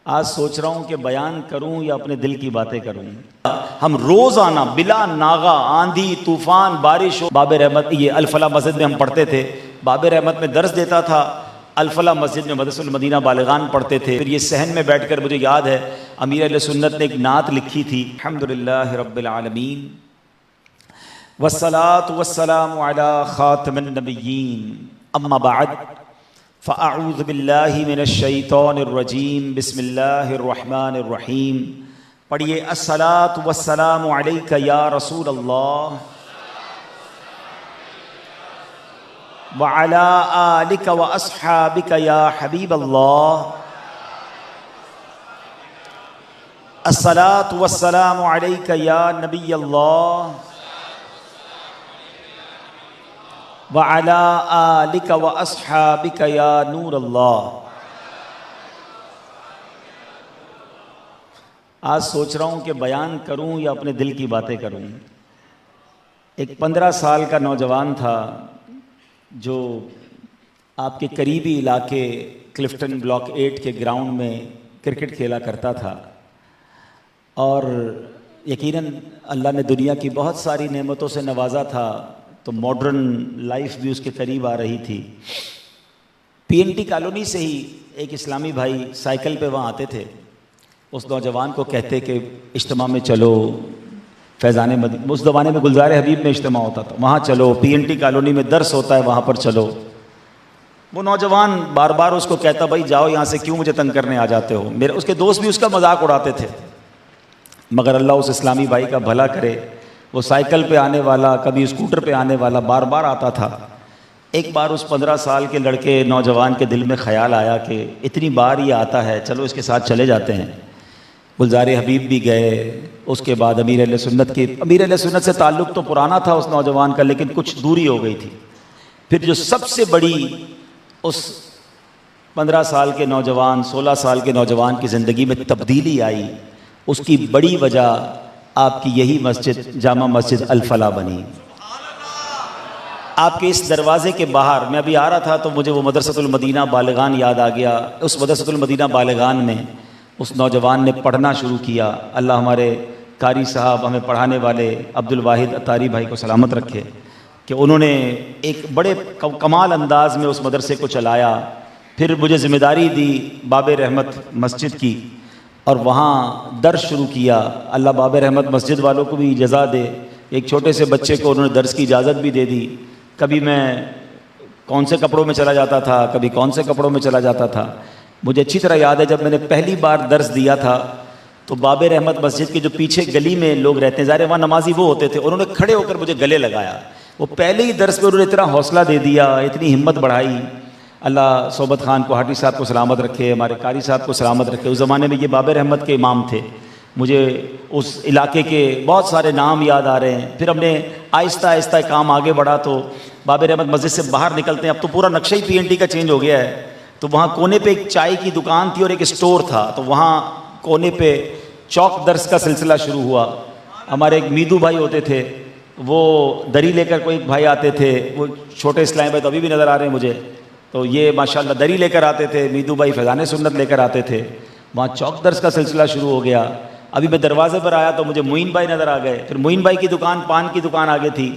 आज सोच रहा हूँ कि बयान करूँ या अपने दिल की बातें करूँ। हम रोज़ाना बिला नागा आंधी तूफ़ान बारिश हो, बाबर रहमत ये अल-फलाह मस्जिद में हम पढ़ते थे। बाबर रहमत में दर्स देता था, अल-फलाह मस्जिद में मदरसतुल मदीना बालिगान पढ़ते थे। फिर ये सहन में बैठकर मुझे याद है अमीर अहले सुन्नत ने एक नात लिखी थी, अल्हम्दुलिल्लाह रब्बिल आलमीन वस्सलातु वस्सलामु अला खातमिन नबिय्यीन अम्मा बाद फ़अऊज़ु बिल्लाहि मिनश शैतानिर रजीम बिस्मिल्लाहिर रहमानिर रहीम। पढ़िए अस्सलातु वस्सलामु अलैका या रसूल अल्लाह व अला आलिका व अस्हाबिका या हबीब अल्लाह। अस्सलातु वस्सलामु अलैका या नबी अल्लाह व अला आलिका व अस्हाबिका या नूर अल्लाह। आज सोच रहा हूँ कि बयान करूँ या अपने दिल की बातें करूँ। एक 15 साल का नौजवान था जो आपके करीबी इलाके क्लिफ्टन ब्लॉक 8 के ग्राउंड में क्रिकेट खेला करता था और यकीनन अल्लाह ने दुनिया की बहुत सारी नेमतों से नवाजा था, तो मॉडर्न लाइफ भी उसके करीब आ रही थी। पीएनटी कॉलोनी से ही एक इस्लामी भाई साइकिल पे वहाँ आते थे। उस नौजवान को कहते कि इज्तिमा में चलो, फैज़ान मदीना, उस ज़माने में गुलजार हबीब में इज्तिमा होता था, वहाँ चलो, पीएनटी कॉलोनी में दर्स होता है वहाँ पर चलो। वो नौजवान बार बार उसको कहता, भाई जाओ यहाँ से, क्यों मुझे तंग करने आ जाते हो। मेरे उसके दोस्त भी उसका मजाक उड़ाते थे, मगर अल्लाह उस इस्लामी भाई का भला करे, वो साइकिल पे आने वाला, कभी स्कूटर पे आने वाला, बार बार आता था। एक बार उस 15 साल के लड़के नौजवान के दिल में ख़याल आया कि इतनी बार ये आता है, चलो इसके साथ चले जाते हैं। गुलजार हबीब भी गए, उसके बाद अमीर अहले सुन्नत से ताल्लुक़ तो पुराना था उस नौजवान का, लेकिन कुछ दूरी हो गई थी। फिर जो सबसे बड़ी उस 15 साल के नौजवान, 16 साल के नौजवान की ज़िंदगी में तब्दीली आई, उसकी बड़ी वजह आपकी यही मस्जिद जामा मस्जिद अल-फलाह बनी। आपके इस दरवाज़े के बाहर मैं अभी आ रहा था तो मुझे वो मदरसतुल मदीना बालिगान याद आ गया। उस मदरसतुल मदीना बालिगान में उस नौजवान ने पढ़ना शुरू किया। अल्लाह हमारे कारी साहब, हमें पढ़ाने वाले अब्दुल वाहिद अतारी भाई को सलामत रखे कि उन्होंने एक बड़े कमाल अंदाज में उस मदरसे को चलाया। फिर मुझे ज़िम्मेदारी दी बाबर रहमत मस्जिद की और वहाँ दर्स शुरू किया। अल्लाह बाबर रहमत मस्जिद वालों को भी जज़ा दे, एक छोटे से बच्चे को उन्होंने दर्स की इजाज़त भी दे दी। कभी मैं कौन से कपड़ों में चला जाता था, कभी कौन से कपड़ों में चला जाता था। मुझे अच्छी तरह याद है जब मैंने पहली बार दर्स दिया था तो बाबर रहमत मस्जिद के जो पीछे गली में लोग रहते हैं, ज़ाहिर वहाँ नमाजी वो होते थे, उन्होंने खड़े होकर मुझे गले लगाया। वो पहले ही दर्स में उन्होंने इतना हौसला दे दिया, इतनी हिम्मत बढ़ाई। अल्लाह सोबत खान को, हाटी साहब को सलामत रखे, हमारे कारी साहब को सलामत रखे। उस ज़माने में ये बाबर रहमत के इमाम थे। मुझे उस इलाके के बहुत सारे नाम याद आ रहे हैं। फिर हमने आहिस्ता आहिस्ता काम आगे बढ़ा तो बाबर रहमत मस्जिद से बाहर निकलते हैं, अब तो पूरा नक्शा ही पीएनटी का चेंज हो गया है। तो वहाँ कोने पे एक चाय की दुकान थी और एक स्टोर था, तो वहाँ कोने पे चौक दर्स का सिलसिला शुरू हुआ। हमारे एक मीदू भाई होते थे, वो दरी लेकर, कोई भाई आते थे, वो छोटे इस्लामी भाई तो अभी भी नज़र आ रहे हैं मुझे, तो ये माशाल्लाह दरी लेकर आते थे। मीदू भाई फैज़ान सुन्नत लेकर आते थे। वहाँ चौक दर्स का सिलसिला शुरू हो गया। अभी मैं दरवाजे पर आया तो मुझे मोइन भाई नज़र आ गए। फिर मोइन भाई की दुकान, पान की दुकान आगे थी,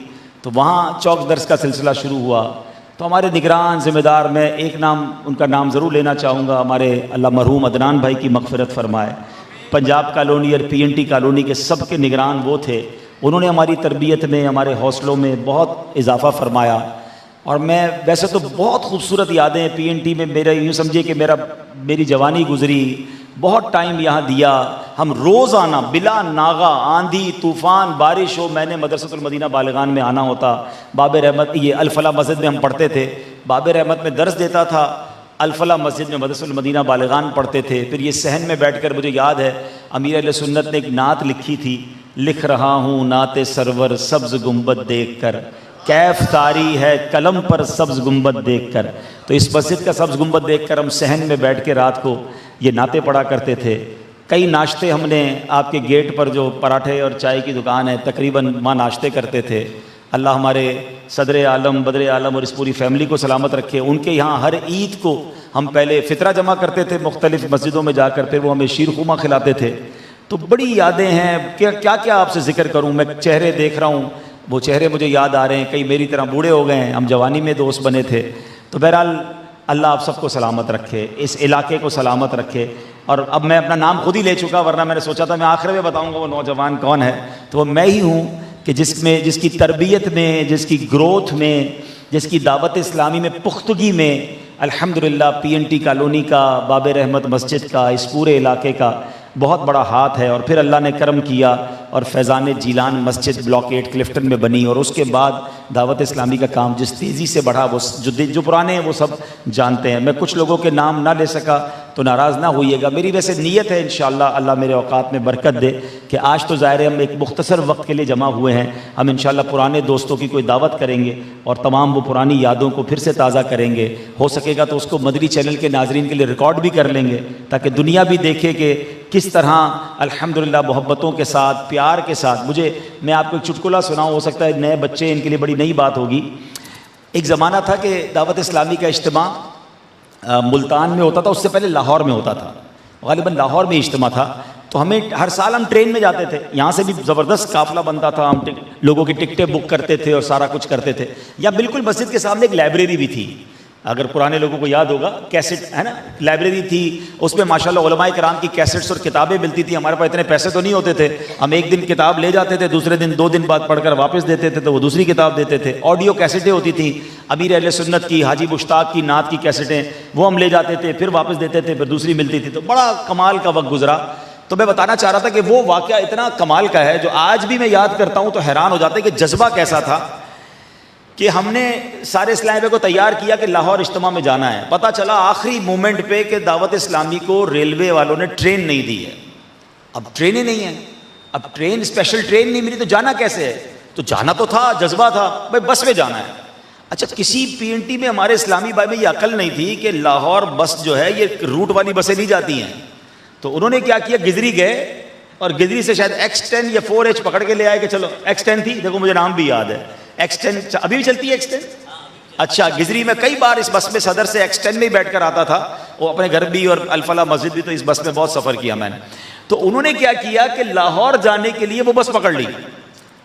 तो वहाँ चौक दर्स का सिलसिला शुरू हुआ। तो हमारे निगरान ज़िम्मेदार, मैं एक नाम, उनका नाम ज़रूर लेना चाहूँगा, हमारे अल्लाह मरहूम अदनान भाई की मग़फ़िरत फ़रमाए। पंजाब कॉलोनी और पीएनटी कॉलोनी के सब के निगरान वो थे। उन्होंने हमारी तरबियत में, हमारे हौसलों में बहुत इजाफ़ा फ़रमाया। और मैं वैसे तो बहुत खूबसूरत यादें पीएनटी में, मेरा यूँ समझिए कि मेरी जवानी गुजरी, बहुत टाइम यहाँ दिया। हम रोज़ाना बिला नागा आंधी तूफ़ान बारिश हो, मैंने मदरसतुल मदीना बालिगान में आना होता। बाबर रहमत ये अल-फलाह मस्जिद में हम पढ़ते थे। बाबर रहमत में दर्स देता था, अल-फलाह मस्जिद में मदरसतुल मदीना बालिगान पढ़ते थे। फिर ये सहन में बैठकर मुझे याद है अमीर अहले सुन्नत ने एक नात लिखी थी, लिख रहा हूँ नाते सरवर सब्ज़ गुंबद देख कर, कैफ तारी है कलम पर सब्ज़ गुंबद देख कर। तो इस मस्जिद का सब्ज़ गुंबद देख कर हम सहन में बैठ के रात को ये नाते पढ़ा करते थे। कई नाश्ते हमने आपके गेट पर जो पराठे और चाय की दुकान है, तकरीबन वहाँ नाश्ते करते थे। अल्लाह हमारे सदर आलम, बदर आलम और इस पूरी फैमिली को सलामत रखे। उनके यहाँ हर ईद को हम पहले फ़ितरा जमा करते थे मुख्तलिफ़ मस्जिदों में जाकर, फिर वो हमें शीर खुमा खिलाते थे। तो बड़ी यादें हैं, क्या क्या आपसे ज़िक्र करूँ। मैं चेहरे देख रहा हूँ, वो चेहरे मुझे याद आ रहे हैं, कई मेरी तरह बूढ़े हो गए हैं, हम जवानी में दोस्त बने थे। तो बहरहाल अल्लाह आप सबको सलामत रखे, इस इलाके को सलामत रखे। और अब मैं अपना नाम खुद ही ले चुका, वरना मैंने सोचा था मैं आखिर में बताऊँगा वो नौजवान कौन है। तो वो मैं ही हूँ कि जिसकी तरबियत में, जिसकी ग्रोथ में, जिसकी दावत इस्लामी में पुख्तगी में अल्हम्दुलिल्लाह PNT कॉलोनी का, बाबर रहमत मस्जिद का, इस पूरे इलाके का बहुत बड़ा हाथ है। और फिर अल्लाह ने करम किया और फैज़ान जीलान मस्जिद ब्लॉक 8 क्लिफ्टन में बनी। और उसके बाद दावत इस्लामी का काम जिस तेज़ी से बढ़ा, वो जो पुराने हैं वो सब जानते हैं। मैं कुछ लोगों के नाम ना ले सका तो नाराज़ ना होइएगा। मेरी वैसे नीयत है इंशाअल्लाह अल्लाह मेरे औकात में बरकत दे कि आज तो ज़ाहिर है हम एक मुख्तसर वक्त के लिए जमा हुए हैं, हम इंशाअल्लाह पुराने दोस्तों की कोई दावत करेंगे और तमाम वो पुरानी यादों को फिर से ताज़ा करेंगे। हो सकेगा तो उसको मदरी चैनल के नाजरीन के लिए रिकॉर्ड भी कर लेंगे, ताकि दुनिया भी देखे कि किस तरह अल्हम्दुलिल्लाह मोहब्बतों के साथ, प्यार के साथ। मैं आपको एक चुटकुला सुनाऊँ, हो सकता है नए बच्चे, इनके लिए बड़ी नई बात होगी। एक ज़माना था कि दावत इस्लामी का इज्तिमा मुल्तान में होता था, उससे पहले लाहौर में होता था। ग़ालिबन लाहौर में इज्तिमा था, तो हमें हर साल हम ट्रेन में जाते थे, यहाँ से भी ज़बरदस्त काफ़िला बनता था, हम लोगों की टिकटें बुक करते थे और सारा कुछ करते थे। या बिल्कुल मस्जिद के सामने एक लाइब्रेरी भी थी, अगर पुराने लोगों को याद होगा, कैसेट है ना, लाइब्रेरी थी, उसमें माशाल्लाह उलमाए किराम की कैसेट्स और किताबें मिलती थी। हमारे पास इतने पैसे तो नहीं होते थे, हम एक दिन किताब ले जाते थे, दूसरे दिन 2 दिन बाद पढ़कर वापस देते थे, तो वो दूसरी किताब देते थे। ऑडियो कैसेटें होती थी, अमीर अहले सुन्नत की, हाजी मुश्ताक की नात की कैसेटें, वो हम ले जाते थे, फिर वापस देते थे, फिर दूसरी मिलती थी। तो बड़ा कमाल का वक्त गुजरा। तो मैं बताना चाह रहा था कि वो वाक़या इतना कमाल का है, जो आज भी मैं याद करता हूँ तो हैरान हो जाता है कि जज्बा कैसा था कि हमने सारे इस्लामी को तैयार किया कि लाहौर इज्तिमा में जाना है। पता चला आखिरी मोमेंट पे कि दावत इस्लामी को रेलवे वालों ने ट्रेन नहीं दी है। अब ट्रेनें नहीं है, अब ट्रेन, स्पेशल ट्रेन नहीं मिली, तो जाना कैसे है? तो जाना तो था, जज्बा था, भाई बस में जाना है। अच्छा, किसी PNT में हमारे इस्लामी भाई में ये अकल नहीं थी कि लाहौर बस जो है ये रूट वाली बसें नहीं जाती हैं। तो उन्होंने क्या किया, गिजरी गए और गिजरी से शायद X10 या 4H पकड़ के ले आए कि चलो, X10 थी, देखो मुझे नाम भी याद है, X10 अभी भी चलती है X10। अच्छा, गिजरी में कई बार इस बस में सदर से X10 में ही बैठ कर आता था, वो अपने घर भी और अल-फलाह मस्जिद भी, तो इस बस में बहुत सफ़र किया मैंने। तो उन्होंने क्या किया कि लाहौर जाने के लिए वो बस पकड़ ली।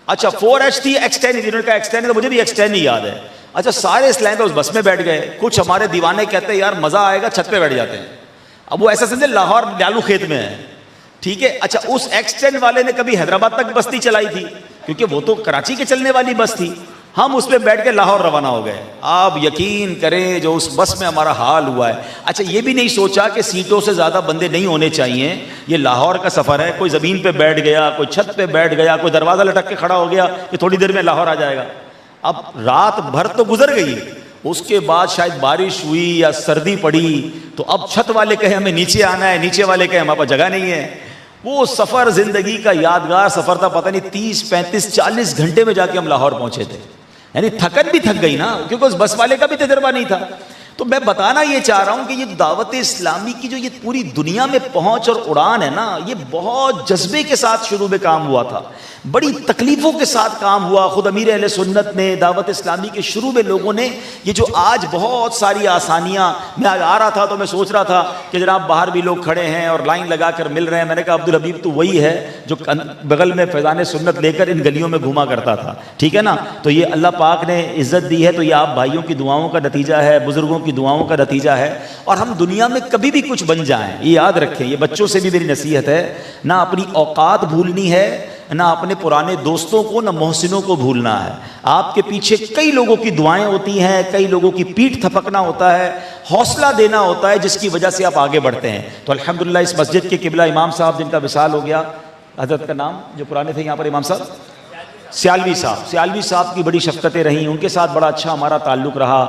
अच्छा, 4H थी, X10 इन्होंने कहा X10 है, तो मुझे भी X10 ही याद है। अच्छा, सारे इस्लामी उस बस में बैठ गए। कुछ हमारे दीवाने कहते हैं यार मज़ा आएगा, छत पे बैठ जाते हैं। अब वो ऐसा समझे लाहौर लालू खेत में है, ठीक है। अच्छा, उस X10 वाले ने कभी हैदराबाद तक बस्ती चलाई थी, क्योंकि वो तो कराची के चलने वाली बस थी। हम उस पर बैठ के लाहौर रवाना हो गए। आप यकीन करें जो उस बस में हमारा हाल हुआ है। अच्छा, ये भी नहीं सोचा कि सीटों से ज़्यादा बंदे नहीं होने चाहिए, ये लाहौर का सफ़र है, कोई ज़मीन पे बैठ गया, कोई छत पे बैठ गया, कोई दरवाज़ा लटक के खड़ा हो गया कि थोड़ी देर में लाहौर आ जाएगा। अब रात भर तो गुजर गई, उसके बाद शायद बारिश हुई या सर्दी पड़ी, तो अब छत वाले कहे हमें नीचे आना है, नीचे वाले कहे हमारे पास जगह नहीं है। वो सफ़र ज़िंदगी का यादगार सफ़र था। पता नहीं 30, 35, 40 घंटे में जाके हम लाहौर पहुँचे थे। यानी थकन भी थक गई ना, क्योंकि उस बस वाले का भी तजर्बा नहीं था। तो मैं बताना ये चाह रहा हूँ कि ये दावत इस्लामी की जो ये पूरी दुनिया में पहुँच और उड़ान है ना, ये बहुत जज्बे के साथ शुरू में काम हुआ था, बड़ी तकलीफ़ों के साथ काम हुआ। ख़ुद अमीर अहले सुन्नत ने, दावत इस्लामी के शुरू में लोगों ने ये जो आज बहुत सारी आसानियाँ, मैं आज आ रहा था तो मैं सोच रहा था कि जनाब बाहर भी लोग खड़े हैं और लाइन लगा कर मिल रहे हैं। मैंने कहा अब्दुल हबीब तो वही है जो बगल में फैज़ान सुन्नत लेकर इन गलियों में घूमा करता था, ठीक है ना। तो ये अल्लाह पाक ने इज़्ज़त दी है, तो ये आप भाइयों की दुआओं का नतीजा है, बुज़ुर्गों की दुआओं का नतीजा है। और हम दुनिया में कभी भी कुछ बन जाएं, ये याद रखें। ये बच्चों से भी मेरी नसीहत है, ना अपनी औकात भूलनी है, ना अपने पुराने दोस्तों को, ना मोहसिनों को भूलना है। आपके पीछे कई लोगों की दुआएं होती हैं, कई लोगों की पीठ थपकना होता है, हौसला देना होता है, जिसकी वजह से आप आगे बढ़ते हैं। तो अल्हम्दुलिल्लाह इस मस्जिद के किबला इमाम साहब, जिनका विसाल हो गया, हज़रत का नाम जो पुराने थे यहाँ पर इमाम साहब सियालवी साहब की बड़ी शफ़क़तें रहीं, उनके साथ बड़ा अच्छा हमारा ताल्लुक़ रहा।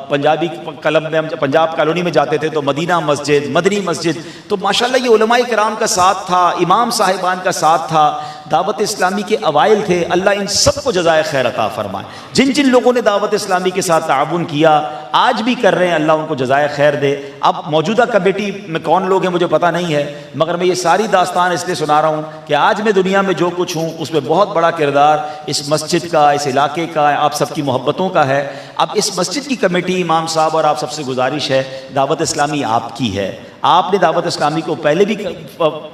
पंजाबी क्लब में हम जब पंजाब कॉलोनी में जाते थे तो मदीना मस्जिद, मदनी मस्जिद, तो माशाल्लाह ये उलमाए किराम का साथ था, इमाम साहिबान का साथ था। दावत इस्लामी के अवाइल थे, अल्लाह इन सबको जज़ाए खैर अता फरमाए। जिन जिन लोगों ने दावत इस्लामी के साथ ताउन किया, आज भी कर रहे हैं, अल्लाह उनको जज़ाए खैर दे। अब मौजूदा कमेटी में कौन लोग हैं मुझे पता नहीं है, मगर मैं ये सारी दास्तान इसलिए सुना रहा हूँ कि आज मैं दुनिया में जो कुछ हूँ उसमें बहुत बड़ा किरदार इस मस्जिद का, इस इलाके का, आप सबकी मोहब्बतों का है। अब इस मस्जिद की कमेटी, इमाम साहब और आप सबसे गुजारिश है, दावत इस्लामी आपकी है। आपने दावत इस्लामी को पहले भी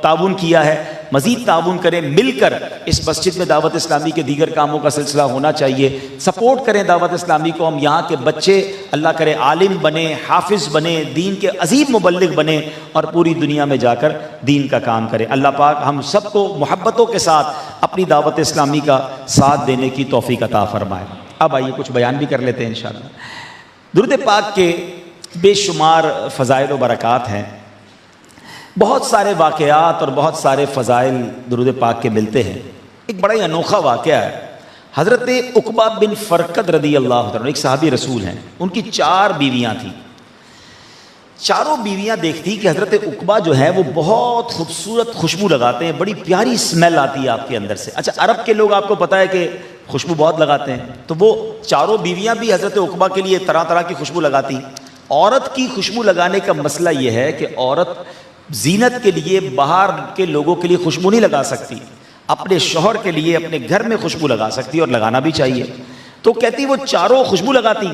ताउन किया है, मज़ीद ताउन करें, मिलकर इस मस्जिद में दावत इस्लामी के दीगर कामों का सिलसिला होना चाहिए। सपोर्ट करें दावत इस्लामी को। हम यहाँ के बच्चे अल्लाह करे आलिम बने, हाफिज़ बने, दीन के अजीम मुबल्लिग बने और पूरी दुनिया में जाकर दीन का काम करें। अल्लाह पाक हम सबको मोहब्बतों के साथ अपनी दावत इस्लामी का साथ देने की तौफीक अता फरमाए। अब आइए कुछ बयान भी कर लेते हैं इंशाअल्लाह। दुरूद पाक के बेशुमार फ़ज़ाइल व बरक़ात हैं, बहुत सारे वाक़यात और बहुत सारे फ़ज़ाइल दुरूद पाक के मिलते हैं। एक बड़ा ही अनोखा वाक़या है। हज़रत उक़बा बिन फ़रक़द रदी अल्लाह तआला, एक सहाबी रसूल हैं, उनकी 4 बीवियाँ थीं। चारों बीवियाँ देखती कि हज़रत उक़बा जो है वो बहुत खूबसूरत खुशबू लगाते हैं, बड़ी प्यारी स्मेल आती है आपके अंदर से। अच्छा, अरब के लोग आपको पता है कि खुशबू बहुत लगाते हैं, तो वो चारों बीवियाँ भी हज़रत उक़बा के लिए तरह तरह की खुशबू लगाती। औरत की खुशबू लगाने का मसला ये है कि औरत जीनत के लिए बाहर के लोगों के लिए खुशबू नहीं लगा सकती, अपने शौहर के लिए अपने घर में खुशबू लगा सकती है और लगाना भी चाहिए। तो कहती वो चारों खुशबू लगाती,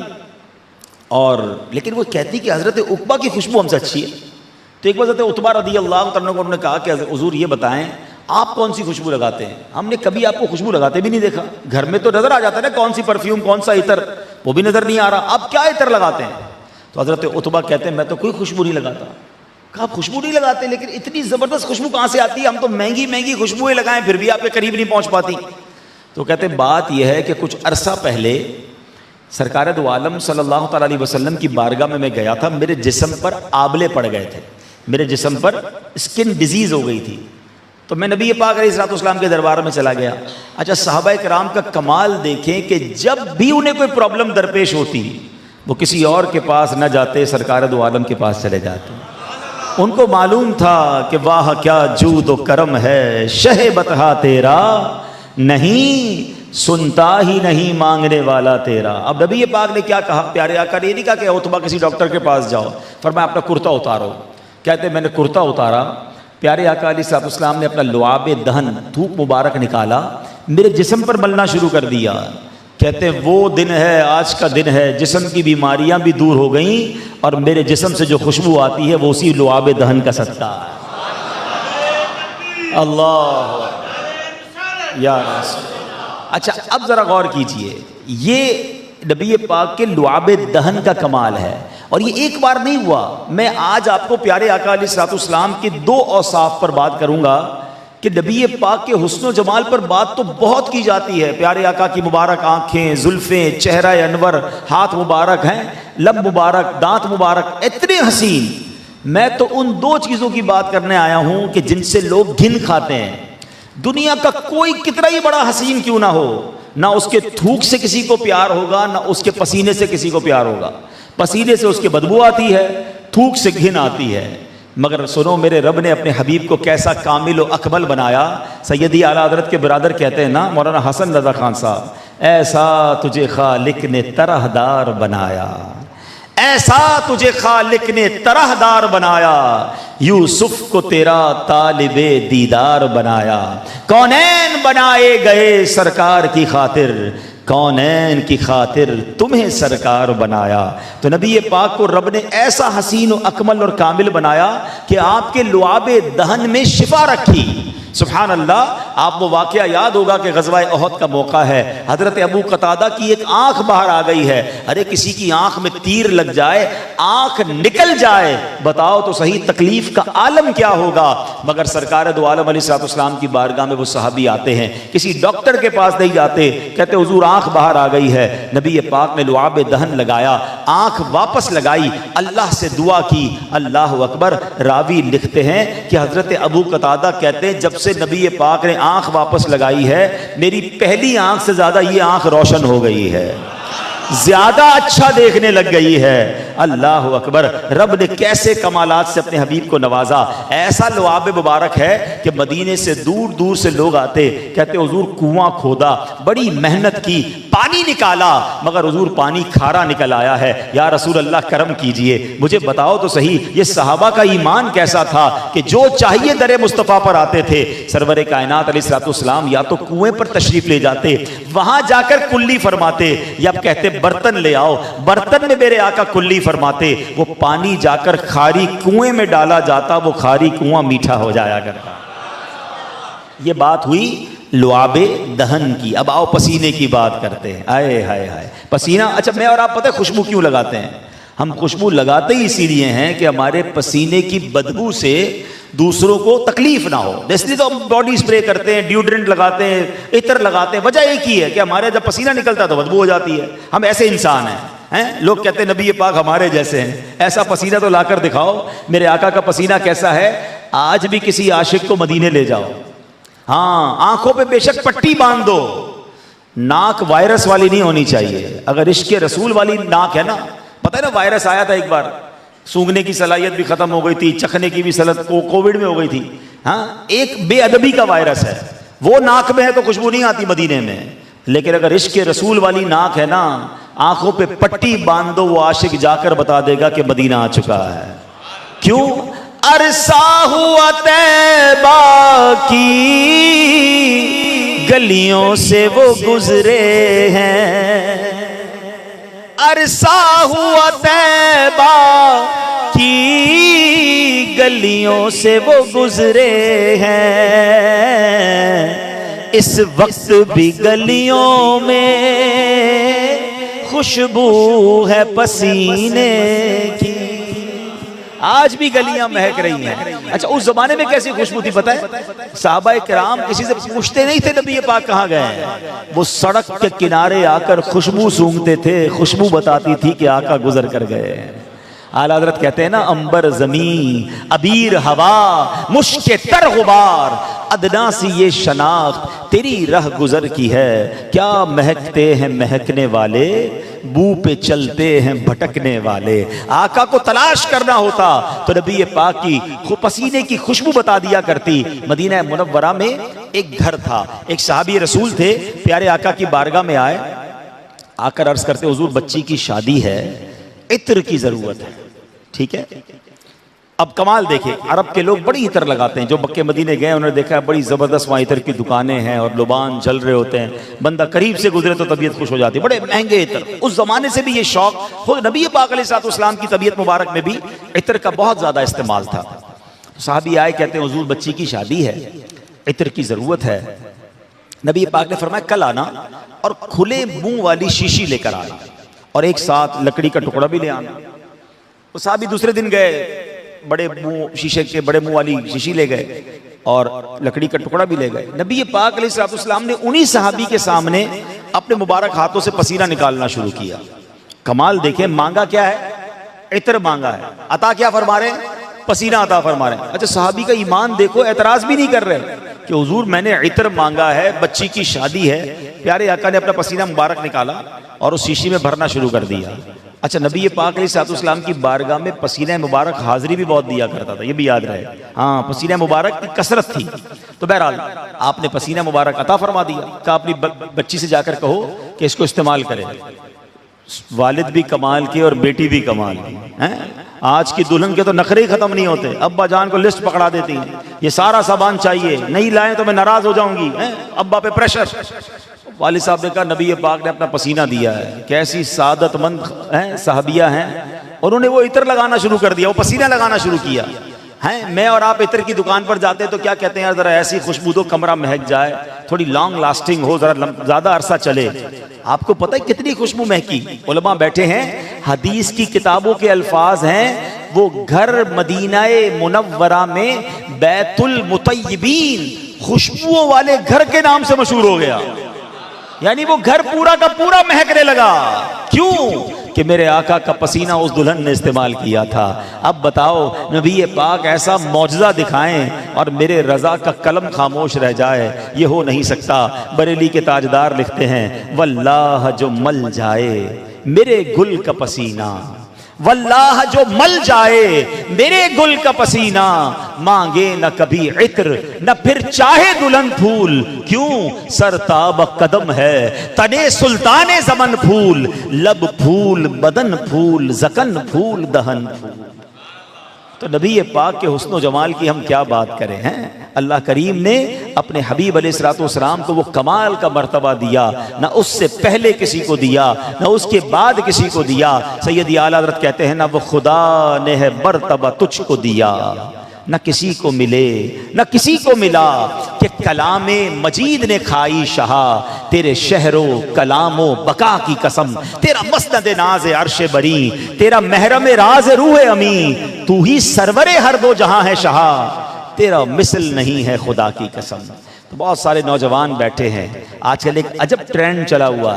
और लेकिन वो कहती कि हज़रत उक़बा की खुशबू हमसे अच्छी है। तो एक बार हज़रत उतबा रदी अल्लाह तआला को उन्होंने कहा कि हुज़ूर ये बताएं आप कौन सी खुशबू लगाते हैं, हमने कभी आपको खुशबू लगाते भी नहीं देखा। घर में तो नज़र आ जाता है ना कौन सी परफ्यूम, कौन सा इतर, वो भी नज़र नहीं आ रहा, अब क्या इतर लगाते हैं। तो हज़रत उतबा कहते हैं मैं तो कोई खुशबू नहीं लगाता। कहा खुशबू नहीं लगाते, लेकिन इतनी ज़बरदस्त खुशबू कहाँ से आती है, हम तो महंगी महंगी खुशबुएँ लगाएं फिर भी आपके करीब नहीं पहुँच पाती। तो कहते बात यह है कि कुछ अरसा पहले सरकार दो आलम सल्लल्लाहु अलैहि वसल्लम की बारगाह में मैं गया था, मेरे जिस्म पर आबले पड़ गए थे, मेरे जिस्म पर स्किन डिजीज़ हो गई थी। तो मैं नबी पाक अलैहिस्सलाम के दरबार में चला गया। अच्छा, सहाबा किराम का कमाल देखें कि जब भी उन्हें कोई प्रॉब्लम दरपेश होती वो किसी और के पास न जाते, सरकार दो आलम के पास चले जाते। उनको मालूम था कि वाह क्या जूद व करम है, शह बतहा तेरा नहीं सुनता ही नहीं मांगने वाला तेरा। अब नबी पाक ने क्या कहा, प्यारे आका ने ये नहीं कहा कि उतबा किसी डॉक्टर के पास जाओ, फरमाया अपना कुर्ता उतारो। कहते मैंने कुर्ता उतारा, प्यारे आका अलैहिस्सलाम ने अपना लुआब दहन थूक मुबारक निकाला, मेरे जिस्म पर मलना शुरू कर दिया। कहते वो दिन है, आज का दिन है, जिस्म की बीमारियां भी दूर हो गई और मेरे जिस्म से जो खुशबू आती है वो उसी लुआब दहन का सदका है। अल्लाह या रसूल। अच्छा, अब ज़रा गौर कीजिए, ये नबी पाक के लुआब दहन का कमाल है और ये एक बार नहीं हुआ। मैं आज आपको प्यारे आका अलैहिस्सलाम के 2 औसाफ पर बात करूँगा कि नबी पाक के हुस्न जमाल पर बात तो बहुत की जाती है। प्यारे आका की मुबारक आँखें, जुल्फ़ें, चेहरा अनवर, हाथ मुबारक हैं, लब मुबारक, दांत मुबारक, इतने हसीन। मैं तो उन 2 चीज़ों की बात करने आया हूँ कि जिनसे लोग घिन खाते हैं। दुनिया का कोई कितना ही बड़ा हसीन क्यों ना हो, ना उसके थूक से किसी को प्यार होगा, ना उसके पसीने से किसी को प्यार होगा। पसीने से उसके बदबू आती है, थूक से घिन आती है। मगर सुनो, मेरे रब ने अपने हबीब को कैसा कामिल व अकमल बनाया। सैयदी आला हज़रत के बिरादर कहते हैं ना, मौलाना हसन रज़ा खान साहब, ऐसा तुझे खालिक ने तरहदार बनाया, ऐसा तुझे खालिक ने तरहदार बनाया, यूसुफ को तेरा तालिबे दीदार बनाया। कौनैन बनाए गए सरकार की खातिर, कौनैन की खातिर तुम्हें सरकार बनाया। तो नबी पाक को रब ने ऐसा हसीन व अकमल और कामिल बनाया कि आपके लुआबे दहन में शिफा रखी। सुभान अल्लाह। आप वो वाक़या याद होगा कि ग़ज़वा उहद का मौका है, हज़रत अबू क़तादा की एक आँख बाहर आ गई है। अरे किसी की आँख में तीर लग जाए, आँख निकल जाए, बताओ तो सही तकलीफ़ का आलम क्या होगा। मगर सरकार दो आलम अलैहिस्सलाम की बारगाह में वो सहाबी आते हैं, किसी डॉक्टर के पास नहीं जाते, कहते हुज़ूर आँख बाहर आ गई है। नबी पाक ने लुआब दहन लगाया, आँख वापस लगाई, अल्लाह से दुआ की, अल्लाह अकबर। रावी लिखते हैं कि हज़रत अबू क़तादा कहते हैं जब से नबी पाक ने आंख वापस लगाई है, मेरी पहली आंख से ज्यादा ये आंख रोशन हो गई है, ज्यादा अच्छा देखने लग गई है। अल्लाह अकबर। रब ने कैसे कमालात से अपने हबीब को नवाजा। ऐसा लुआब मुबारक है कि मदीने से दूर दूर से लोग आते, कहते हुजूर कुआं खोदा, बड़ी मेहनत की, पानी निकाला, मगर हुजूर पानी खारा निकल आया है, या रसूल अल्लाह करम कीजिए। मुझे बताओ तो सही ये सहाबा का ईमान कैसा था कि जो चाहिए दरे मुस्तफ़ा पर आते थे। सरवर कायनात अलैहिस्सलाम या तो कुएं पर तशरीफ ले जाते, वहां जाकर कुल्ली फरमाते, या कहते बर्तन ले आओ, बर्तन में मेरे आका कुल्ली फरमाते, वो पानी जाकर खारी कुएं में डाला जाता, वो खारी कुआं मीठा हो जाया करता। ये बात हुई लुआबे दहन की। अब आओ पसीने की बात करते हैं। आए हाय हाय पसीना। अच्छा मैं और आप पता है खुशबू क्यों लगाते हैं? हम खुशबू लगाते ही इसीलिए हैं कि हमारे पसीने की बदबू से दूसरों को तकलीफ ना हो, इसलिए तो हम बॉडी स्प्रे करते हैं, डिओड्रेंट लगाते हैं, इत्र लगाते हैं। वजह एक ही है कि हमारे जब पसीना निकलता है तो बदबू हो जाती है। हम ऐसे इंसान हैं। लोग कहते हैं नबी पाक हमारे जैसे हैं, ऐसा पसीना तो लाकर दिखाओ। मेरे आका का पसीना कैसा है? आज भी किसी आशिक को मदीने ले जाओ, हाँ आंखों पे बेशक पट्टी बांध दो, नाक वायरस वाली नहीं होनी चाहिए। अगर इश्क रसूल वाली नाक है ना, पता है ना वायरस आया था एक बार, सूंघने की सलाहियत भी खत्म हो गई थी, चखने की भी सलाहियत कोविड में हो गई थी। हाँ एक बेअदबी का वायरस है, वो नाक में है तो खुशबू नहीं आती मदीने में। लेकिन अगर इश्क रसूल वाली नाक है ना, आंखों पे पट्टी बांध दो, वो आशिक जाकर बता देगा कि मदीना आ चुका है। क्यों? अरसा हुआ तैबा की गलियों से वो गुजरे हैं, अरसा हुआ तैबा की गलियों से वो गुजरे हैं, इस वक्त भी गलियों में खुशबू है पसीने की। आज भी गलियां महक रही हैं। अच्छा उस जमाने में कैसी खुशबू थी पता है? सहाबाए किराम किसी से पूछते नहीं थे नबी पाक कहाँ गए हैं, वो सड़क के किनारे आकर खुशबू सूंघते थे, खुशबू बताती थी कि आका गुजर कर गए। आला हज़रत कहते हैं ना, अंबर ज़मीं अबीर हवा मुश्के तर गुबार, अदना सी ये शनाख्त तेरी रह गुजर की है। क्या महकते हैं महकने वाले, बू पे चलते हैं भटकने वाले। आका को तलाश करना होता तो नबी पाक की पसीने की खुशबू बता दिया करती। मदीना मुनव्वरा में एक घर था, एक सहाबी रसूल थे, प्यारे आका की बारगाह में आए, आकर अर्ज करते हुजूर बच्ची की शादी है, इत्र की जरूरत है। ठीक है, अब कमाल देखे, अरब के लोग बड़ी इत्र लगाते हैं। जो मक्के मदीने गए उन्होंने देखा बड़ी जबरदस्त वहाँ इत्र की दुकानें हैं और लुबान जल रहे होते हैं, बंदा करीब से गुजरे तो तबीयत खुश हो जाती है। बड़े महंगे इत्र, उस जमाने से भी ये शौक, खुद नबी पाक अलैहिस्सलाम की तबीयत मुबारक में भी इत्र का बहुत ज्यादा इस्तेमाल था। साहबी आए, कहते हैं हुजूर बच्ची की शादी है, इत्र की जरूरत है। नबी पाक ने फरमाया कल आना और खुले मुंह वाली शीशी लेकर आना, और एक साथ लकड़ी का टुकड़ा भी ले आना। वो साहबी दूसरे दिन गए, बड़े मुंह, शीशे के बड़े मुंह वाली शीशी ले गए और लकड़ी का टुकड़ा भी ले गए। नबी पाक अलैहिस्सलाम ने उन्हीं सहाबी के सामने अपने मुबारक हाथों से पसीना निकालना शुरू किया। कमाल देखें, मांगा क्या है? इत्र मांगा है, अता क्या फरमा रहे हैं? पसीना अता फरमा रहे हैं। अच्छा सहाबी का ईमान देखो, एतराज भी नहीं कर रहे कि हुजूर मैंने इत्र मांगा है, बच्ची की शादी है। प्यारे आका ने अपना पसीना मुबारक निकाला और उस शीशी में भरना शुरू कर दिया। अच्छा नबी पाक अलैहिस्सलाम की बारगाह में पसीना मुबारक हाजिरी भी बहुत दिया करता था, ये भी याद रहे। हाँ पसीना मुबारक की कसरत थी। तो बहरहाल आपने पसीना मुबारक अता फरमा दिया, कहा अपनी बच्ची से जाकर कहो कि इसको इस्तेमाल करे। वालिद भी कमाल के और बेटी भी कमाल की हैं। आज की दुल्हन के तो नखरे ही खत्म नहीं होते, अब्बा जान को लिस्ट पकड़ा देती हैं, ये सारा सामान चाहिए, नहीं लाए तो मैं नाराज हो जाऊंगी, अब्बा पे प्रेशर। वालिद साहब ने कहा नबी पाक ने अपना पसीना दिया है, कैसी सादतमंद हैं साहबिया हैं, और उन्होंने वो इत्र लगाना शुरू कर दिया, वो पसीना लगाना शुरू किया हैं। मैं और आप इत्र की दुकान पर जाते तो क्या कहते हैं, यार जरा ऐसी खुशबू दो कमरा महक जाए, थोड़ी लॉन्ग लास्टिंग हो, जरा ज्यादा अरसा चले। आपको पता है कितनी खुशबू महकी? उलमा बैठे हैं, हदीस की किताबों के अल्फाज हैं, वो घर मदीनाए मुनव्वरा में बैतुल मुतय्यबीन, खुशबुओं वाले घर के नाम से मशहूर हो गया। यानी वो घर पूरा का पूरा महकने लगा। क्यों? कि मेरे आका का पसीना उस दुल्हन ने इस्तेमाल किया था। अब बताओ नबी पाक ऐसा मौजज़ा दिखाएं और मेरे रजा का कलम खामोश रह जाए, ये हो नहीं सकता। बरेली के ताजदार लिखते हैं, वल्लाह जो मल जाए मेरे गुल का पसीना, वल्लाह जो मल जाए मेरे गुल का पसीना, मांगे न कभी इत्र न फिर चाहे दुल्हन फूल, क्यों सरताब कदम है तने सुल्ताने ज़मन फूल, लब फूल बदन फूल ज़कन फूल दहन फूल। तो नबी पाक के हुस्न जमाल की हम क्या बात करें हैं। अल्लाह करीम ने अपने हबीब अलैहिस्सलाम को वो कमाल का मर्तबा दिया, ना उससे पहले किसी को दिया ना उसके बाद किसी को दिया। सैयदी आला हज़रत कहते हैं ना वो खुदा ने है मर्तबा तुझको दिया, न किसी को मिले न किसी को मिला, कि कलामे मजीद ने खाई शहा, तेरे शहरो कलामो बका की कसम, तेरा मसनद नाज अर्श बरी, तेरा महरम राज रूह अमी, तू ही सरवरे हर दो जहां है शहा, तेरा मिसल नहीं है खुदा की कसम। तो बहुत सारे नौजवान बैठे हैं, आजकल एक अजब ट्रेंड चला हुआ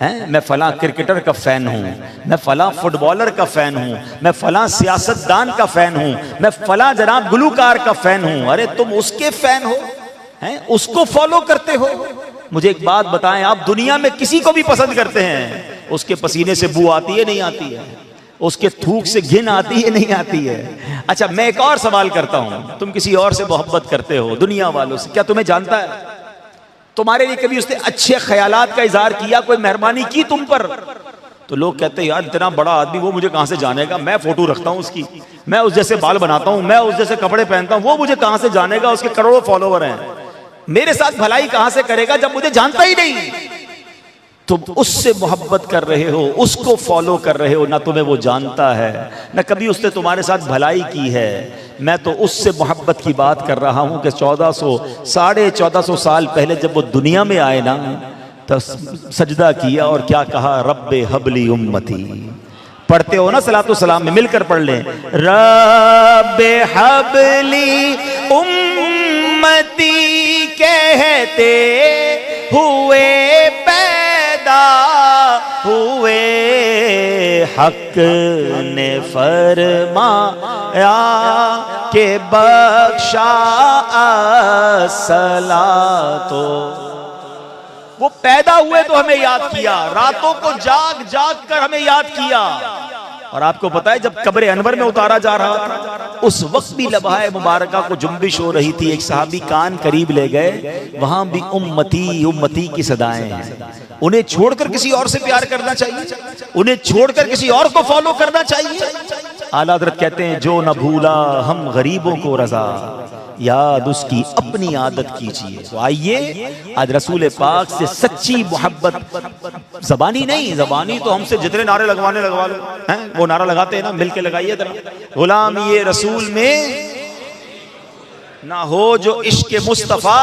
है, मैं फलां क्रिकेटर का फ़ैन हूँ, मैं फलां फुटबॉलर का फ़ैन हूँ, मैं फलां सियासतदान का फ़ैन हूँ, मैं फलां जनाब गुलूकार का फ़ैन हूँ। अरे तुम उसके फ़ैन हो हैं, उसको फॉलो करते हो। मुझे एक बात बताएं, आप दुनिया में किसी को भी पसंद करते हैं, उसके पसीने से बू आती है नहीं आती है, उसके थूक से घिन आती है नहीं आती है। अच्छा मैं एक और सवाल करता हूँ, तुम किसी और से मोहब्बत करते हो दुनिया वालों से, क्या तुम्हें जानता है? तुम्हारे लिए कभी उसने अच्छे ख्यालात का इजहार किया, कोई मेहरबानी की तुम पर? तो लोग कहते हैं यार इतना बड़ा आदमी, वो मुझे कहां से जानेगा, मैं फोटो रखता हूं उसकी, मैं उस जैसे बाल बनाता हूं, मैं उस जैसे कपड़े पहनता हूं, वो मुझे कहां से जानेगा, उसके करोड़ों फॉलोवर हैं, मेरे साथ भलाई कहां से करेगा जब मुझे जानता ही नहीं। तुम उससे मोहब्बत कर रहे हो, उसको फॉलो कर रहे हो, ना तुम्हें वो जानता है ना कभी उसने तुम्हारे साथ भलाई की है। मैं तो उससे मोहब्बत की बात कर रहा हूं कि 1400-1450 साल पहले जब वो दुनिया में आए ना, तो सजदा किया और क्या कहा, रब्बे हबली उम्मती। पढ़ते हो ना सलातो सलाम में, मिलकर पढ़ लें, रब्बे हबली उम्मती कहते हुए हुए हक ने फरमाया के बख्शा सलातो। वो पैदा हुए तो हमें याद किया, रातों को जाग जाग कर हमें याद किया। और आपको पता है जब कब्र अनवर में उतारा जा रहा था, उस वक्त भी लबहाए मुबारका को जुम्बिश हो रही थी। एक सहाबी कान करीब ले गए, वहां भी उम्मती उम्मती की सदाएं हैं। उन्हें छोड़कर किसी और से प्यार करना चाहिए, उन्हें छोड़कर किसी और को फॉलो करना चाहिए। आला हज़रत कहते हैं जो न भूला हम गरीबों को रजा, याद उसकी अपनी आदत कीजिए। तो आइए आज रसूल पाक से सच्ची मोहब्बत, जबानी नहीं, जबानी तो हमसे जितने नारे लगवा लो हैं, वो नारा लगाते हैं ना, मिलके लगाइए जरा, गुलाम ये रसूल में ना हो जो इश्क मुस्तफा।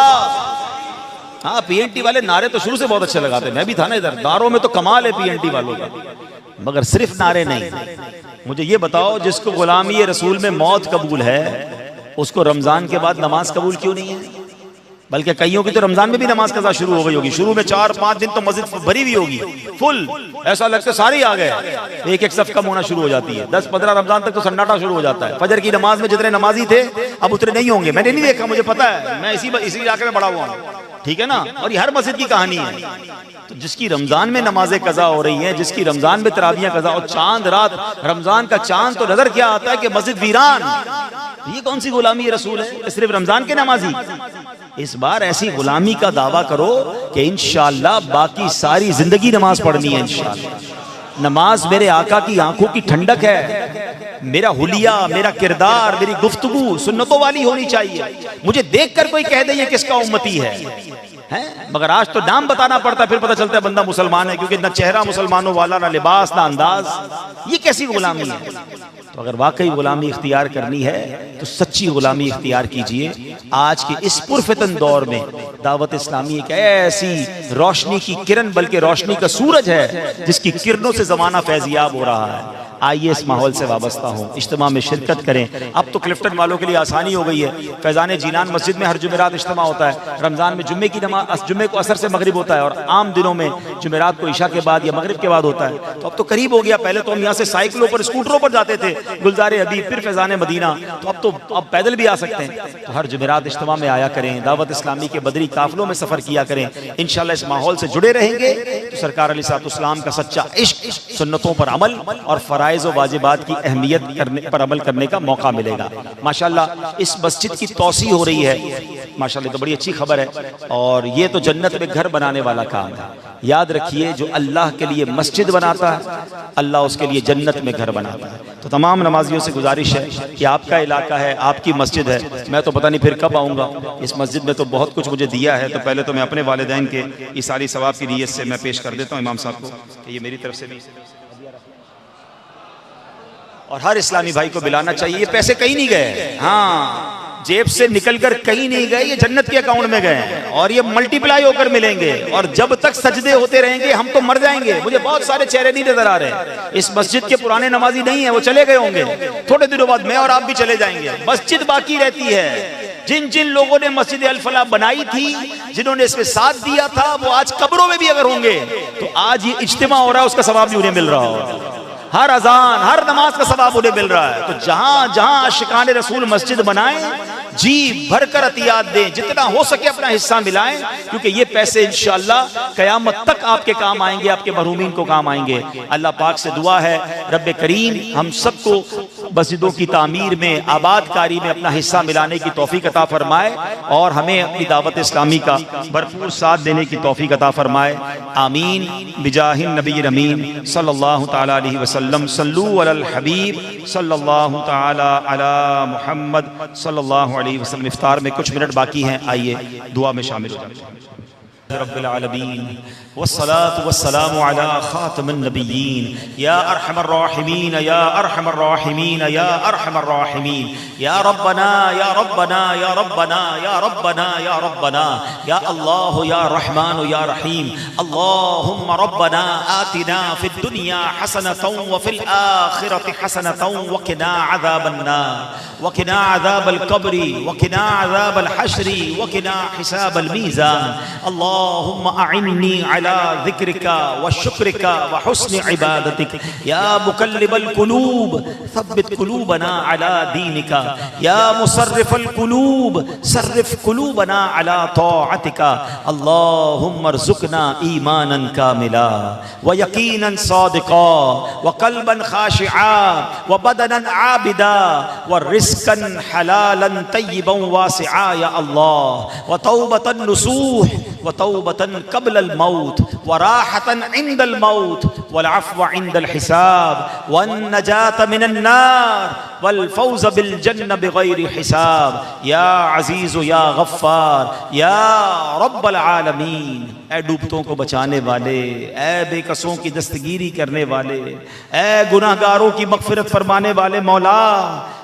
हाँ पीएनटी वाले नारे तो शुरू से बहुत अच्छे लगाते हैं, मैं भी था ना इधर, नारों में तो कमाल है पीएनटी वालों का, मगर सिर्फ नारे नहीं। मुझे ये बताओ जिसको गुलामी रसूल में मौत कबूल है, उसको रमजान के बाद नमाज कबूल क्यों नहीं है? बल्कि कईयों की तो रमजान में भी नमाज कज़ा शुरू हो गई होगी, शुरू में 4-5 दिन तो मस्जिद भरी हुई होगी फुल, ऐसा लगता है सारे आ गए, एक एक सफ कम होना शुरू हो जाती है। 10-15 रमजान तक तो सन्नाटा शुरू हो जाता है। फजर की नमाज में जितने नमाजी थे अब उतने नहीं होंगे, मैंने नहीं देखा, मुझे पता है, मैं इसी इलाके में बड़ा हुआ हूँ, ठीक है ना। और ये हर मस्जिद की कहानी है। तो जिसकी रमजान में नमाजें कज़ा हो रही हैं, जिसकी रमजान में तरावियां कज़ा, और चांद रात रमजान का चांद तो नजर क्या आता है कि मस्जिद वीरान, ये कौन सी गुलामी रसूल है? सिर्फ रमजान के नमाजी। इस बार ऐसी गुलामी का दावा करो कि इंशाअल्लाह बाकी सारी जिंदगी नमाज पढ़नी है। इंशाअल्लाह नमाज मेरे आका की आंखों की ठंडक है, मेरा हुलिया, मेरा किरदार, मेरी गुफ्तगू सुन्नतों वाली होनी चाहिए। मुझे देखकर कोई कह दे ये किसका उम्मती है, मगर आज तो नाम बताना पड़ता है, फिर पता चलता है बंदा मुसलमान है, क्योंकि ना चेहरा मुसलमानों वाला, ना लिबास, ना अंदाज। ये कैसी गुलामी है? तो अगर वाकई गुलामी इख्तियार करनी है तो सच्ची गुलामी इख्तियार कीजिए। आज के इस पुरफितन दौर में दावत इस्लामी एक ऐसी रोशनी की किरण, बल्कि रोशनी का सूरज है जिसकी किरणों से जमाना फैजियाब हो रहा है। आइए इस माहौल से वाबस्ता हो, इज्तिमा में शिरकत करें। अब तो क्लिफ्टन वालों के लिए आसानी हो गई है, फैज़ान जीनान मस्जिद में हर जुमेरात इज्तिमा होता है। रमज़ान में जुम्मे की नमाज, जुम्मे को असर से मगरिब होता है, और आम दिनों में जुमेरात को ईशा के बाद या मगरिब के बाद होता है। तो अब तो करीब हो गया, पहले तो हम यहाँ से साइकिलों पर, स्कूटरों पर जाते थे, गुलजार हबीब, फिर फैज़ान मदीना, तो अब पैदल भी आ सकते हैं। तो हर जुमेरात इज्तिमा में आया करें, दावत इस्लामी के बदरी काफिलों में सफ़र किया करें। इंशाअल्लाह इस माहौल से जुड़े रहेंगे तो सरकार अलैहिस्सलाम का सच्चा इश्क, सुन्नतों पर अमल और फ़राइज़ व वाजिबात की अहमियत पर अमल करने का मौका मिलेगा। माशाअल्लाह इस मस्जिद की तौसी हो रही है, माशाअल्लाह तो बड़ी अच्छी खबर है। और ये तो जन्नत में घर बनाने वाला काम है। याद रखिए, जो अल्लाह के लिए मस्जिद बनाता है, अल्लाह उसके लिए जन्नत में घर बनाता है। तो तमाम नमाजियों से गुजारिश है कि आपका इलाका है, आपकी मस्जिद है, मैं तो पता नहीं फिर कब आऊँगा। इस मस्जिद में तो बहुत कुछ मुझे दिया है, तो पहले तो मैं अपने वालिदैन के ईसाली सवाब की नीयत से मैं पेश कर देता हूँ इमाम साहब को कि ये मेरी तरफ से भी, और हर इस्लामी भाई को बिलाना चाहिए। ये पैसे कहीं नहीं गए, हाँ, जेब से निकलकर कहीं नहीं गए, ये जन्नत के अकाउंट में गए और ये मल्टीप्लाई होकर मिलेंगे। और जब तक सजदे होते रहेंगे हम तो मर जाएंगे। मुझे बहुत सारे चेहरे नहीं नजर आ रहे, इस मस्जिद के पुराने नमाजी नहीं है, वो चले गए होंगे। थोड़े दिनों बाद मैं और आप भी चले जाएंगे, मस्जिद बाकी रहती है। जिन जिन लोगों ने मस्जिद अल फलाह बनाई थी, जिन्होंने इसमें साथ दिया था, वो आज कब्रों में भी अगर होंगे तो आज ये इज्तिमा हो रहा है, उसका सवाब भी उन्हें मिल रहा हो। हर अजान, हर नमाज का सवाब उन्हें मिल रहा है। तो जहां जहां आशिकाने रसूल मस्जिद बनाएं, जी भरकर अतियात दें, जितना हो सके अपना हिस्सा मिलाएं, क्योंकि ये पैसे इंशाअल्लाह कयामत तक आपके काम आएंगे, आपके महरूमीन को काम आएंगे। अल्लाह पाक से दुआ है रब्बे करीम हम सबको मस्जिदों की तामीर में, आबादकारी में अपना हिस्सा मिलाने की तौफीक अता फरमाए और हमें अपनी दावत इस्लामी का भरपूर साथ देने की तौफीक अता फरमाए। आमीन बिजाहिन नबी अमीन सल्लल्लाहु तआला अलैहि वसल्लम। सल्लू अलल हबीब सल्लल्लाहु तआला अला मुहम्मद सल्लल्लाहु अलैहि वसल्लम। इफ्तार में कुछ मिनट बाकी हैं, आइए दुआ में शामिल हो जाते हैं। रब्बिल आलमीन वस्सलातु वस्सलामु अला खातमिन नबिय्यीन या अरहमर राहिमीन या अरहमर राहिमीन या अरहमर राहिमीन या रब्बना या रब्बना या रब्बना या रब्बना या रब्बना या अल्लाह या रहमान या रहीम। अल्लाहुम्मा रब्बना आतिना फिद दुनिया हसनतन व फिल आखिरति हसनतन व क़िना अज़ाबन नार व क़िना अज़ाबल क़ब्रि व क़िना अज़ाबल हश्रि व क़िना हिसाबल मीज़ान। अल्लाहुम्मा अइन्नी अला ज़िक्रिका व शुक्रिका व हुस्नि इबादतिक या मुक़ल्लिबल क़ुलूब सब्बित क़ुलूबना अला दीनिका या मुसर्रिफ़ल क़ुलूब सर्रिफ़ क़ुलूबना अला तौअतिका। अल्लाहुम्मा अर्ज़ुक़ना ईमानन कामिला व यक़ीनन सादिक़ा व क़ल्बन ख़ाशिआ व बदनन आबिदा व रिज़्क़न हलालन तय्यिबन वासिआ या अल्लाह व तौबतन नुसूह व तौबतन क़ब्लल मौत व राहतन इंदल मौत वल अफ़्व इंदल हिसाब वन नजात मिनन नार वल फौज़ बिल जन्नह बिग़ैरि हिसाब या अज़ीज़ या गफ़्फ़ार या रब्बल आलमीन। ऐ डूबतों को बचाने वाले, ऐ बेकसों की दस्तगीरी करने वाले, ऐ गुनाहगारों की मग़फ़िरत फरमाने वाले मौला,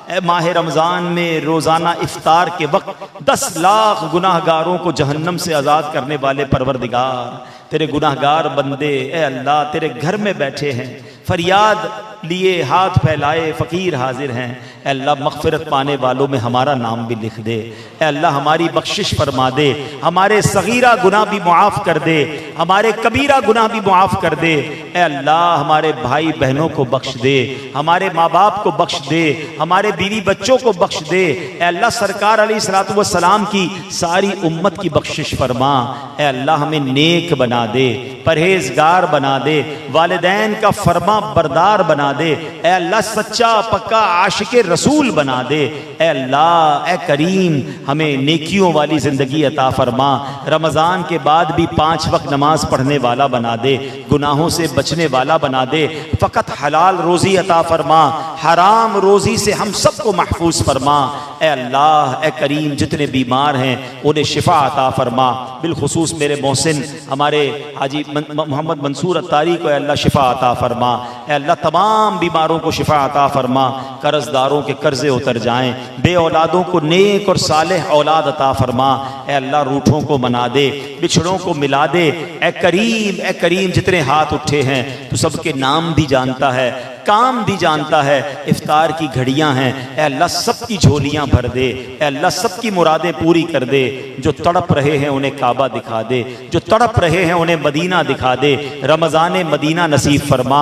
ऐ माह रमज़ान में रोज़ाना इफ्तार के वक्त 10 लाख गुनाहगारों को जहन्नम से आज़ाद करने वाले परवरदिगार, तेरे गुनाहगार बंदे ए अल्लाह तेरे घर में बैठे हैं, फरियाद लिए हाथ फैलाए फ़कीर हाजिर हैं। ए अल्लाह मग़फ़िरत पाने वालों में हमारा नाम भी लिख दे। ए अल्लाह हमारी बख्शिश फरमा दे, हमारे सगीरा गुनाह भी मुआफ़ कर दे, हमारे कबीरा गुनाह भी मुआफ़ कर दे। ए अल्लाह हमारे भाई बहनों को बख्श दे, हमारे माँ बाप को बख्श दे, हमारे बीवी बच्चों को बख्श दे। ए अल्लाह सरकार अलैहिस्सलातु वस्सलाम की सारी उम्मत की बख्शिश फरमा। ए अल्लाह हमें नेक बना दे, परहेजगार बना दे, वालिदैन का फरमा बरदार बना दे। ए अल्लाह सच्चा पक्का आशिक रसूल बना दे। ए अल्लाह ए करीम हमें नेकियों वाली ज़िंदगी अता फरमा। रमज़ान के बाद भी 5 वक्त नमाज पढ़ने वाला बना दे, गुनाहों से बचने वाला बना दे। फ़कत हलाल रोज़ी अता फरमा, हराम रोज़ी से हम सबको महफूज फरमा। ए अल्लाह ए करीम जितने बीमार हैं उन्हें शिफा अता फरमा। बिलखुसूस मेरे मोहसिन हमारे हाजी मोहम्मद मंसूर अत्तारी को अल्लाह शिफा अता फरमा। ए अल्लाह तमाम बीमारों को शिफा अता फरमा, कर्जदारों के कर्जे उतर जाएं, बे औलादों को नेक और सालेह औलाद अता फरमा। ए अल्लाह रूठों को मना दे, बिछड़ों को मिला दे। ए करीम जितने हाथ उठे हैं तो सबके नाम भी जानता है, काम भी जानता है, इफ्तार की घड़ियां हैं। ऐ अल्लाह सबकी झोलियां भर दे, ऐ अल्लाह सबकी मुरादें पूरी कर दे। जो तड़प रहे हैं उन्हें काबा दिखा दे, जो तड़प रहे हैं उन्हें मदीना दिखा दे। रमज़ान मदीना नसीब फरमा,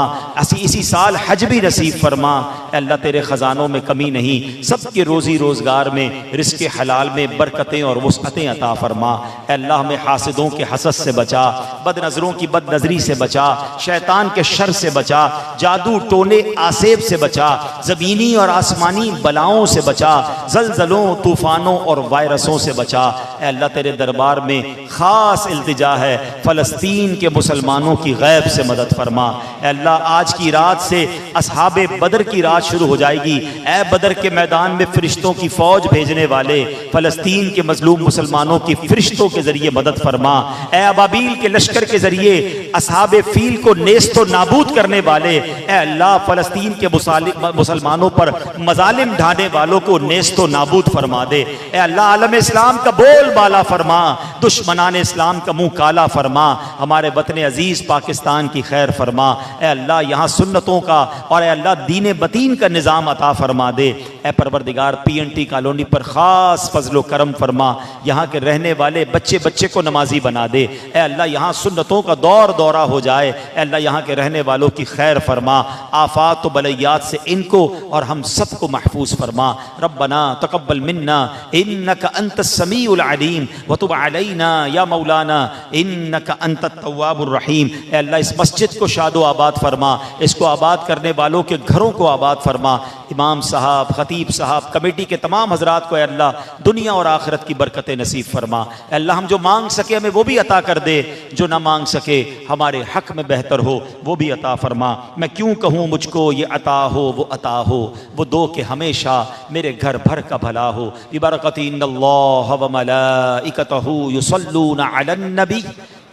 इसी साल हज भी नसीब फरमा। ऐ अल्लाह तेरे ख़जानों में कमी नहीं, सबके रोज़ी रोज़गार में, रिज़्क़ हलाल में बरकतें और वुसअतें अता फरमा। ऐ अल्लाह हमें हासिदों के हसद से बचा, बद नज़रों की बद नज़री से बचा, शैतान के शर से बचा, जादू टोने आसेब से बचा, ज़मीनी और आसमानी बलाओं से बचा, ज़लज़लों तूफ़ानों और वायरसों से बचा। ऐ अल्लाह तेरे दरबार में ख़ास इल्तिजा है, फ़लस्तीन के मुसलमानों की गैब से मदद फरमा। ऐ अल्लाह आज की रात से असहाबे बदर की रात शुरू हो जाएगी। ऐ बदर के मैदान में फरिश्तों की फौज भेजने वाले, फ़लस्तीन के मजलूम मुसलमानों की फरिश्तों के जरिए मदद फरमा। ऐ अबाबील के लश्कर के जरिए असहाबे फील को नेस्तो नाबूद करने वाले, ऐ अल्लाह फ़लस्तीन के मुसलमानों पर मजालिम ढाने वालों को नेस्तो नाबूद फरमा दे। ऐ अल्लाह आलम इस्लाम का बोल बाला फरमा, दुश्मनान इस्लाम का मुंह काला फरमा। हमारे वतन अजीज़ पाकिस्तान की खैर फरमा। ऐ अल्लाह यहाँ सुन्नतों का और ऐ अल्लाह दीन बतीन का निज़ाम अता फरमा दे। ऐ परवरदिगार PNT कॉलोनी पर ख़ास फजलो करम फरमा, यहाँ के रहने वाले बच्चे बच्चे को नमाजी बना दे। ऐ अल्लाह यहाँ सुन्नतों का दौर दौरा हो जाए। ऐ अल्लाह यहाँ के रहने वालों की खैर फरमा, आफात व बलैयात से इनको और हम सबको महफूज फरमा। रब्बना तक़ब्बल मिन्ना इन्नका अंतस समीउल अलीम व तुब अलैना या मौलाना इन्नका अंतत तव्वाबुर रहीम। ऐ अल्लाह इस मस्जिद को शादो आबाद फरमा, इसको आबाद करने वालों के घरों को आबाद फरमा। इमाम साहब, खतीब साहब, कमेटी के तमाम हजरात को ऐ अल्लाह दुनिया और आखिरत की बरकतें नसीब फरमा। ऐ अल्लाह हम जो मांग सके हमें वो भी अता कर दे, जो ना मांग सके हमारे हक में बेहतर हो वो भी अता फरमा। मैं क्यों कहूँ मुझको ये अता हो वो अता हो, वो दो के हमेशा मेरे घर भर का भला हो। बिबरकति इन्नल्लाह व मलाइकतहू युसल्लूना अलन नबी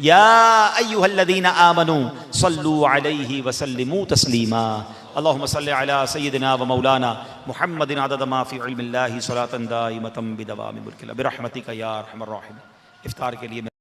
या अय्युहल्लज़ीना आमनू सल्लू अलैहि व सल्लिमू तस्लीमा। अल्लाहुम्मा सल्लि अला सय्यिदिना व मौलाना मुहम्मदिन अदद मा फ़ी इल्मिल्लाहि सलातन दाइमतन बिदवामि मुल्किल्लाह बिरहमतिका या अरहमर राहिमीन। इफ्तार के लिए